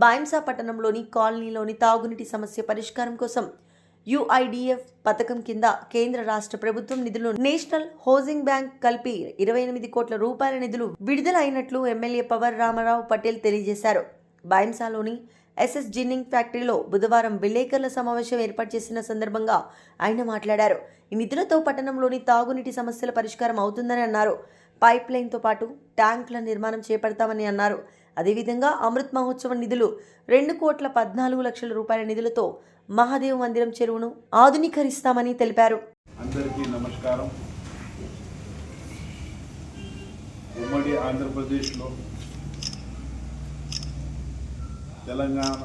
బాయిమ్సా పట్టణంలోని కాలనీలోని తాగునీటి సమస్య పరిష్కారం కోసం UIDF పథకం కింద కేంద్ర రాష్ట్ర ప్రభుత్వం నిధులు నేషనల్ హౌసింగ్ బ్యాంక్ కలిపి 28 కోట్ల రూపాయల నిధులు విడుదల అయినట్లు ఎమ్మెల్యే పవర్ రామారావు పటేల్ తెలియజేశారు. బాయిమ్సాలోని SS జిన్నింగ్ ఫ్యాక్టరీలో బుధవారం విలేకరుల సమావేశం ఏర్పాటు చేసిన సందర్భంగా ఆయన మాట్లాడారు. ఈ నిధులతో పట్టణంలోని తాగునీటి సమస్యల పరిష్కారం అవుతుందని అన్నారు. పైప్ లైన్తో పాటు ట్యాంకుల నిర్మాణం చేపడతామని అన్నారు. అదేవిధంగా అమృత్ మహోత్సవం నిధులు 2,14,00,000 రూపాయల నిధులతో మహాదేవ్ మందిరం చెరువును ఆధునీకరిస్తామని తెలిపారు. అందరికీ నమస్కారం. ఉమ్మడి ఆంధ్రప్రదేశ్లో తెలంగాణ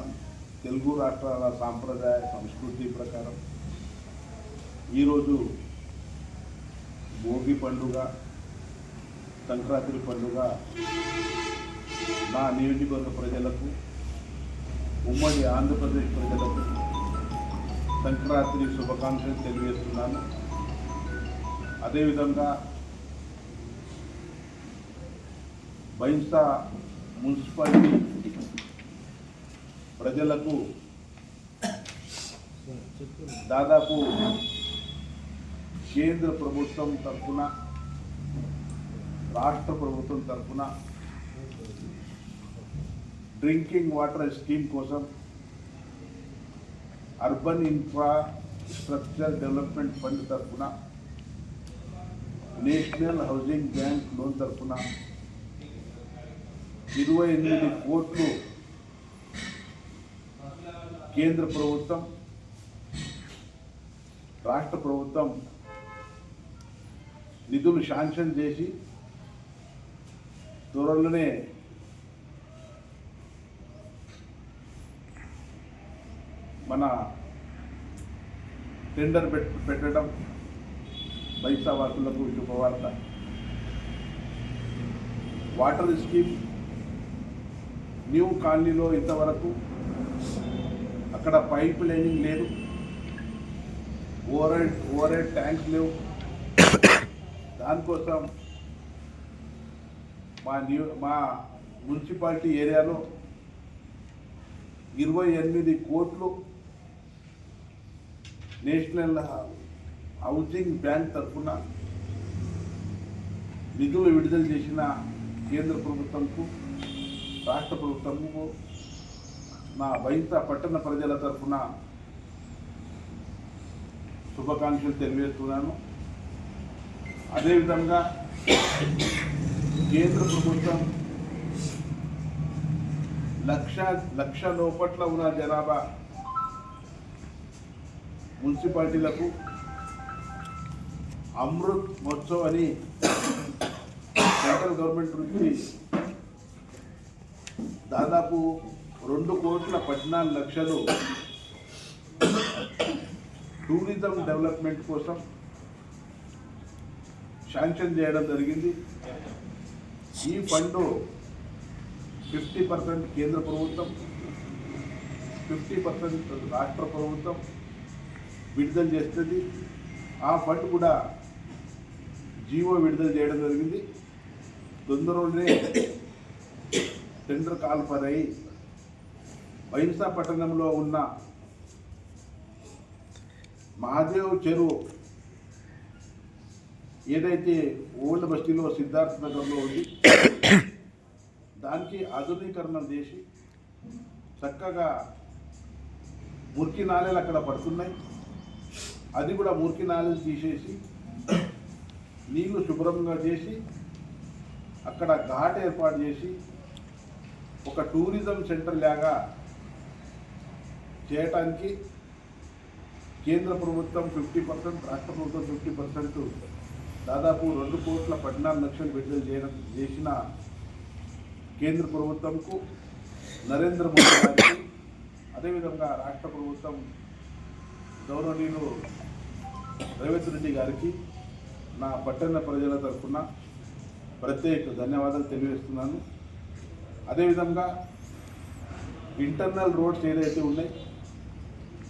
తెలుగు రాష్ట్రాల సాంప్రదాయ సంస్కృతి ప్రకారం ఈరోజు భోగి పండుగ, సంక్రాంతి పండుగ నా నియోజకవర్గ ప్రజలకు, ఉమ్మడి ఆంధ్రప్రదేశ్ ప్రజలకు సంక్రాంతి శుభాకాంక్షలు తెలియజేస్తున్నాను. అదేవిధంగా బైంసా మున్సిపాలిటీ ప్రజలకు దాదాపు కేంద్ర ప్రభుత్వం తరఫున, రాష్ట్ర ప్రభుత్వం తరఫున డ్రింకింగ్ వాటర్ స్కీమ్ కోసం అర్బన్ ఇన్ఫ్రాస్ట్రక్చర్ డెవలప్మెంట్ ఫండ్ తరఫున, నేషనల్ హౌసింగ్ బ్యాంక్ లోన్ తరఫున 28 కోట్లు కేంద్ర ప్రభుత్వం, రాష్ట్ర ప్రభుత్వం నిధులు శాంక్షన్ చేసి త్వరలోనే మన టెండర్ పెట్టడం బైంసా వాసులకు శుభవార్త. వాటర్ స్కీమ్ న్యూ కాలనీలో ఇంతవరకు అక్కడ పైప్ లైనింగ్ లేదు, ఓవర్ హెడ్ ట్యాంక్స్ లేవు. దానికోసం మా మున్సిపాలిటీ ఏరియాలో 28 కోట్లు నేషనల్ హౌసింగ్ బ్యాంక్ తరఫున నిధులు విడుదల చేసిన కేంద్ర ప్రభుత్వంకు, రాష్ట్ర ప్రభుత్వంకు నా బైంసా పట్టణ ప్రజల తరఫున శుభాకాంక్షలు తెలియజేస్తున్నాను. అదేవిధంగా కేంద్ర ప్రభుత్వం లక్ష లోపట్ల ఉన్న జనాభా మున్సిపాలిటీలకు అమృత్ మహోత్సవ్ అని సెంట్రల్ గవర్నమెంట్ నుంచి దాదాపు 2,14,00,000 టూరిజం డెవలప్మెంట్ కోసం శాంక్షన్ చేయడం జరిగింది. ఈ ఫండ్ 50% కేంద్ర ప్రభుత్వం, 50% రాష్ట్ర ప్రభుత్వం విడుదల చేస్తుంది. ఆ ఫండ్ కూడా జీవో విడుదల చేయడం జరిగింది. తొందరలోనే టెండర్ కాల్ఫర్ అయి బైంసా పట్టణంలో ఉన్న మహాదేవ్ చెరువు ఏదైతే ఓల్డ్ బస్తీలో సిద్ధార్థ నగర్లో ఉంది, దానికి ఆధునీకరణ చేసి చక్కగా మురికి నాళాలు అక్కడ పడుతున్నాయి. అది కూడా మురికి నాళాలు తీసేసి నీళ్లు శుభ్రంగా చేసి అక్కడ ఘాట్ ఏర్పాటు చేసి ఒక టూరిజం సెంటర్ లాగా చేయటానికి కేంద్ర ప్రభుత్వం 50%, రాష్ట్ర ప్రభుత్వం 50% దాదాపు 2,14,00,000 విడుదల చేసిన కేంద్ర ప్రభుత్వంకు, నరేంద్ర మోదీ గారికి, అదేవిధంగా రాష్ట్ర ప్రభుత్వం గౌరవనీయులు రేవంత్ రెడ్డి గారికి నా పట్టణ ప్రజల తరఫున ప్రత్యేక ధన్యవాదాలు తెలియజేస్తున్నాను. అదేవిధంగా ఇంటర్నల్ రోడ్స్ ఏదైతే ఉన్నాయి